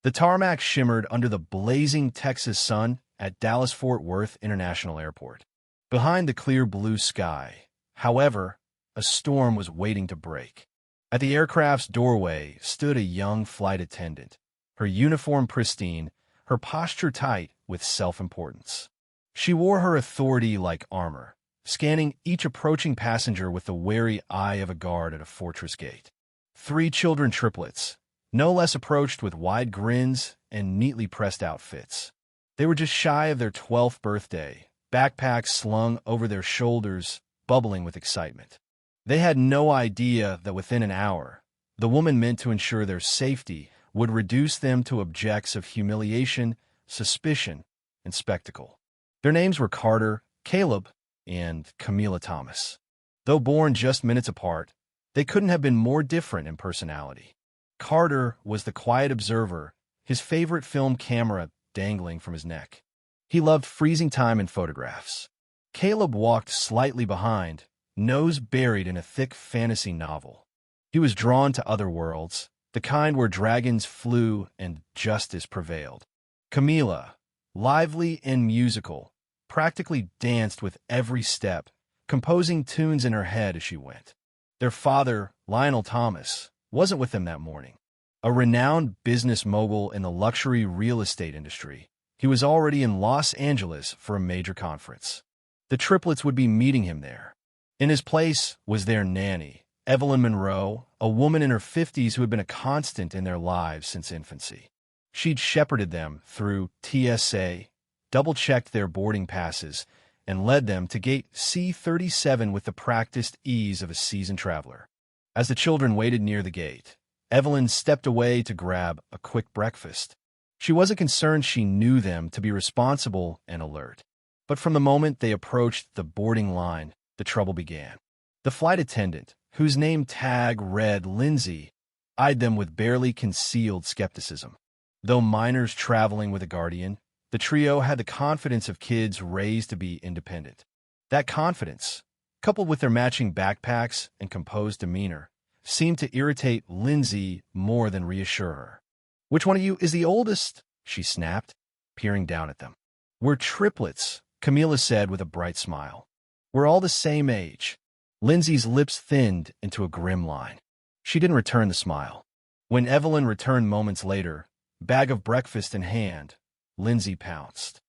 The tarmac shimmered under the blazing Texas sun at Dallas-Fort Worth International Airport. Behind the clear blue sky, however, a storm was waiting to break. At the aircraft's doorway stood a young flight attendant, her uniform pristine, her posture tight with self-importance. She wore her authority like armor, scanning each approaching passenger with the wary eye of a guard at a fortress gate. 3 children triplets, no less, approached with wide grins and neatly pressed outfits. They were just shy of their 12th birthday, backpacks slung over their shoulders, bubbling with excitement. They had no idea that within an hour, the woman meant to ensure their safety would reduce them to objects of humiliation, suspicion, and spectacle. Their names were Carter, Caleb, and Camila Thomas. Though born just minutes apart, they couldn't have been more different in personality. Carter was the quiet observer, his favorite film camera dangling from his neck. He loved freezing time in photographs. Caleb walked slightly behind, nose buried in a thick fantasy novel. He was drawn to other worlds, the kind where dragons flew and justice prevailed. Camila, lively and musical, practically danced with every step, composing tunes in her head as she went. Their father, Lionel Thomas, wasn't with them that morning. A renowned business mogul in the luxury real estate industry, he was already in Los Angeles for a major conference. The triplets would be meeting him there. In his place was their nanny, Evelyn Monroe, a woman in her 50s who had been a constant in their lives since infancy. She'd shepherded them through TSA, double-checked their boarding passes, and led them to gate C-37 with the practiced ease of a seasoned traveler. As the children waited near the gate, Evelyn stepped away to grab a quick breakfast. She wasn't concerned. She knew them to be responsible and alert. But from the moment they approached the boarding line, the trouble began. The flight attendant, whose name tag read Lindsay, eyed them with barely concealed skepticism. Though minors traveling with a guardian, the trio had the confidence of kids raised to be independent. That confidence, coupled with their matching backpacks and composed demeanor, seemed to irritate Lindsay more than reassure her. "Which one of you is the oldest?" she snapped, peering down at them. "We're triplets," Camila said with a bright smile. "We're all the same age." Lindsay's lips thinned into a grim line. She didn't return the smile. When Evelyn returned moments later, bag of breakfast in hand, Lindsay pounced.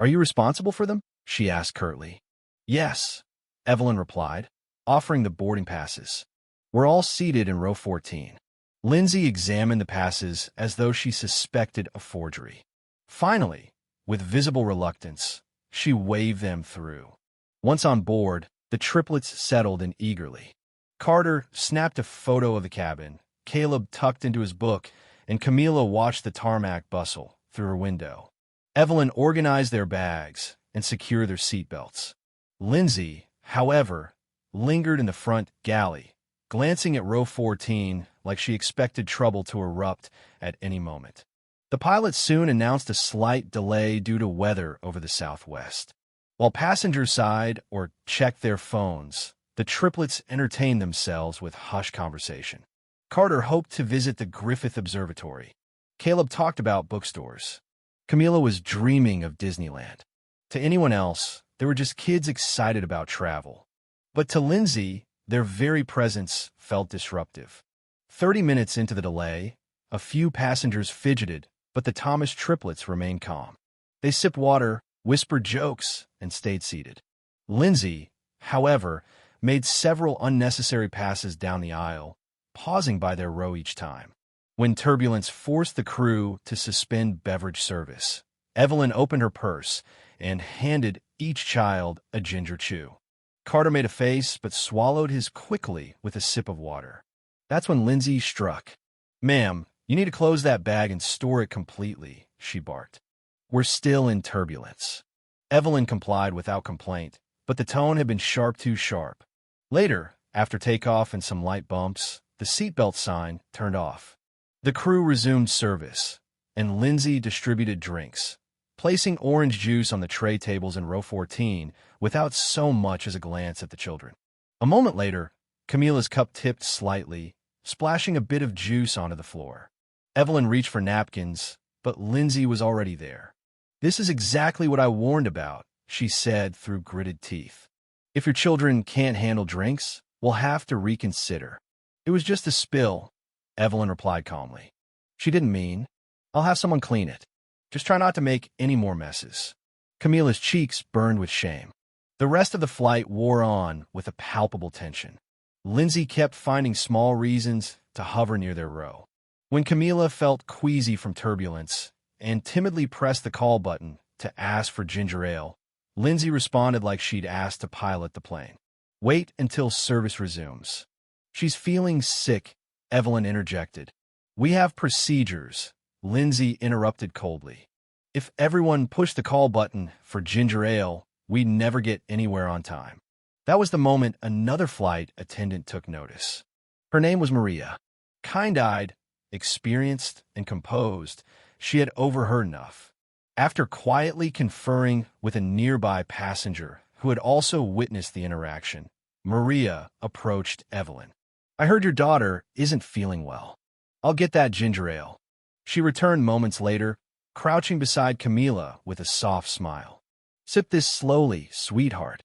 "Are you responsible for them?" she asked curtly. "Yes," Evelyn replied, offering the boarding passes. "We're all seated in row 14. Lindsay examined the passes as though she suspected a forgery. Finally, with visible reluctance, she waved them through. Once on board, the triplets settled in eagerly. Carter snapped a photo of the cabin, Caleb tucked into his book, and Camila watched the tarmac bustle through her window. Evelyn organized their bags and secured their seatbelts. Lindsay, however, lingered in the front galley, glancing at row 14 like she expected trouble to erupt at any moment. The pilot soon announced a slight delay due to weather over the southwest. While passengers sighed or checked their phones, the triplets entertained themselves with hushed conversation. Carter hoped to visit the Griffith Observatory. Caleb talked about bookstores. Camila was dreaming of Disneyland. To anyone else, they were just kids excited about travel. But to Lindsay, their very presence felt disruptive. 30 minutes into the delay, a few passengers fidgeted, but the Thomas triplets remained calm. They sipped water, whispered jokes, and stayed seated. Lindsay, however, made several unnecessary passes down the aisle, pausing by their row each time. When turbulence forced the crew to suspend beverage service, Evelyn opened her purse and handed each child a ginger chew. Carter made a face but swallowed his quickly with a sip of water. That's when Lindsay struck. "Ma'am, you need to close that bag and store it completely," she barked. "We're still in turbulence." Evelyn complied without complaint, but the tone had been too sharp. Later, after takeoff and some light bumps, the seatbelt sign turned off. The crew resumed service, and Lindsay distributed drinks, placing orange juice on the tray tables in row 14 without so much as a glance at the children. A moment later, Camila's cup tipped slightly, splashing a bit of juice onto the floor. Evelyn reached for napkins, but Lindsay was already there. "This is exactly what I warned about," she said through gritted teeth. "If your children can't handle drinks, we'll have to reconsider." "It was just a spill," Evelyn replied calmly. "She didn't mean. I'll have someone clean it. Just try not to make any more messes." Camila's cheeks burned with shame. The rest of the flight wore on with a palpable tension. Lindsay kept finding small reasons to hover near their row. When Camila felt queasy from turbulence and timidly pressed the call button to ask for ginger ale, Lindsay responded like she'd asked to pilot the plane. "Wait until service resumes." "She's feeling sick," Evelyn interjected. "We have procedures," Lindsay interrupted coldly. "If everyone pushed the call button for ginger ale, we'd never get anywhere on time." That was the moment another flight attendant took notice. Her name was Maria. Kind-eyed, experienced, and composed, she had overheard enough. After quietly conferring with a nearby passenger who had also witnessed the interaction, Maria approached Evelyn. "I heard your daughter isn't feeling well. I'll get that ginger ale." She returned moments later, crouching beside Camila with a soft smile. "Sip this slowly, sweetheart."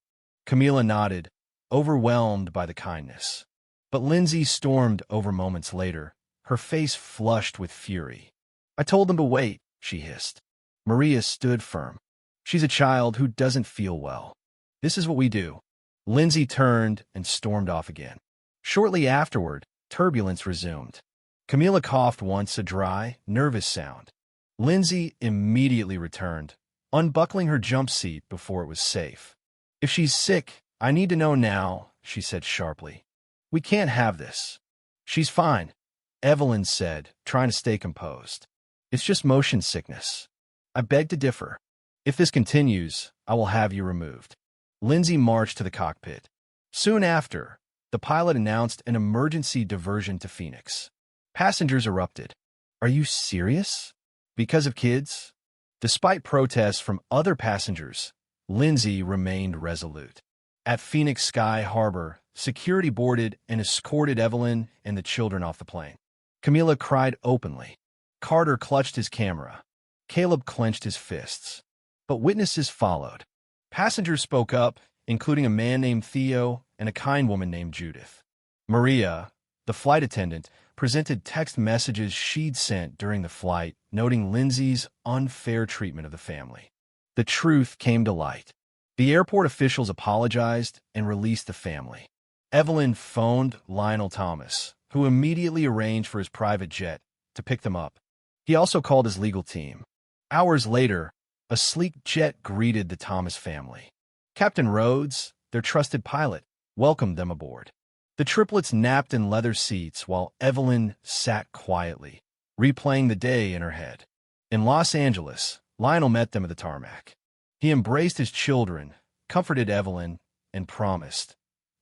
Camila nodded, overwhelmed by the kindness. But Lindsay stormed over moments later, her face flushed with fury. "I told them to wait," she hissed. Maria stood firm. "She's a child who doesn't feel well. This is what we do." Lindsay turned and stormed off again. Shortly afterward, turbulence resumed. Camila coughed once, a dry, nervous sound. Lindsay immediately returned, unbuckling her jump seat before it was safe. "If she's sick, I need to know now," she said sharply. "We can't have this." "She's fine," Evelyn said, trying to stay composed. "It's just motion sickness." "I beg to differ. If this continues, I will have you removed." Lindsay marched to the cockpit. Soon after, the pilot announced an emergency diversion to Phoenix. Passengers erupted. "Are you serious? Because of kids?" Despite protests from other passengers, Lindsay remained resolute. At Phoenix Sky Harbor, security boarded and escorted Evelyn and the children off the plane. Camila cried openly. Carter clutched his camera. Caleb clenched his fists. But witnesses followed. Passengers spoke up, including a man named Theo and a kind woman named Judith. Maria, the flight attendant, presented text messages she'd sent during the flight, noting Lindsay's unfair treatment of the family. The truth came to light. The airport officials apologized and released the family. Evelyn phoned Lionel Thomas, who immediately arranged for his private jet to pick them up. He also called his legal team. Hours later, a sleek jet greeted the Thomas family. Captain Rhodes, their trusted pilot, welcomed them aboard. The triplets napped in leather seats while Evelyn sat quietly, replaying the day in her head. In Los Angeles, Lionel met them at the tarmac. He embraced his children, comforted Evelyn, and promised,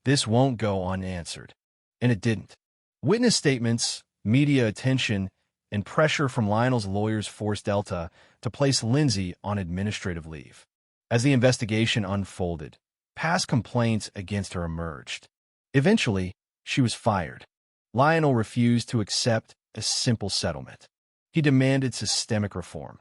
"This won't go unanswered." And it didn't. Witness statements, media attention, and pressure from Lionel's lawyers forced Delta to place Lindsay on administrative leave. As the investigation unfolded, past complaints against her emerged. Eventually, she was fired. Lionel refused to accept a simple settlement. He demanded systemic reform,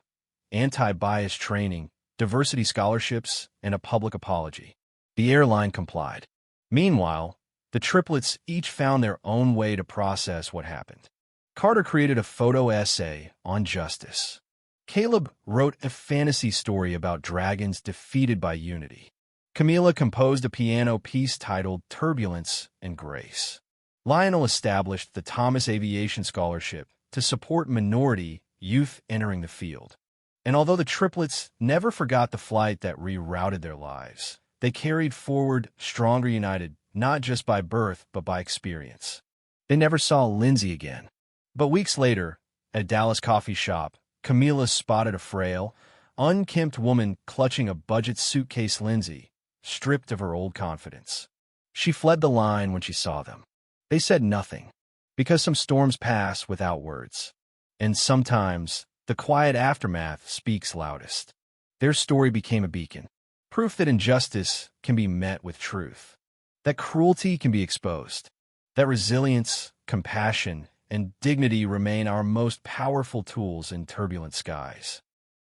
anti-bias training, diversity scholarships, and a public apology. The airline complied. Meanwhile, the triplets each found their own way to process what happened. Carter created a photo essay on justice. Caleb wrote a fantasy story about dragons defeated by unity. Camila composed a piano piece titled Turbulence and Grace. Lionel established the Thomas Aviation Scholarship to support minority youth entering the field. And although the triplets never forgot the flight that rerouted their lives, they carried forward stronger united, not just by birth, but by experience. They never saw Lindsay again. But weeks later, at a Dallas coffee shop, Camila spotted a frail, unkempt woman clutching a budget suitcase Lindsay, stripped of her old confidence. She fled the line when she saw them. They said nothing, because some storms pass without words. And sometimes, the quiet aftermath speaks loudest. Their story became a beacon, proof that injustice can be met with truth, that cruelty can be exposed, that resilience, compassion, and dignity remain our most powerful tools in turbulent skies.